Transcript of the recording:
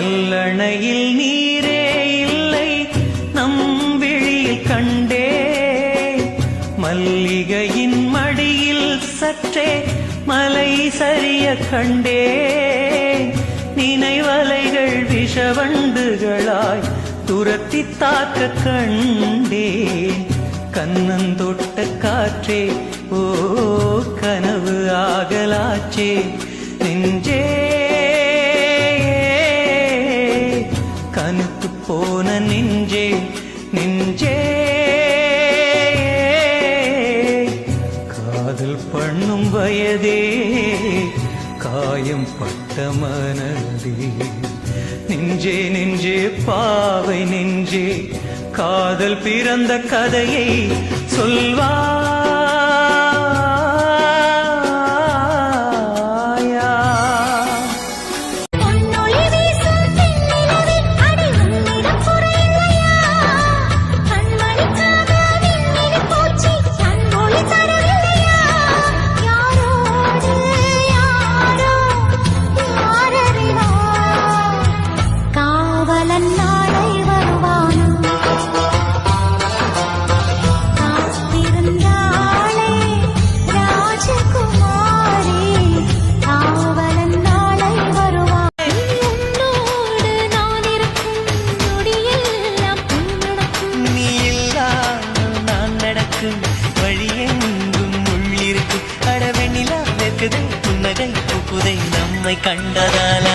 கல்லணையில் நீரே இல்லை நம் விழியில் கண்டே மல்லிகையின் மடியில் சற்றே மலை சரிய கண்டே நினைவலைகள் விஷவண்டுகளாய் துரத்தி தாக்க கண்டே கண்ணந்தொட்ட காற்றே ஓ கனவு ஆகலாச்சே நெஞ்சே கனுத்து போன நெஞ்சே நெஞ்சே காதல் பண்ணும் வயதே காயம் பட்ட மனதே நெஞ்சே நெஞ்சே பாவை நெஞ்சே காதல் பிறந்த கதையை சொல்வா வழியெங்கும் உள்ளிருக்கு அடவெண்ணிலா வெக்குதை புன்னகை புகுதை நம்மை கண்டதால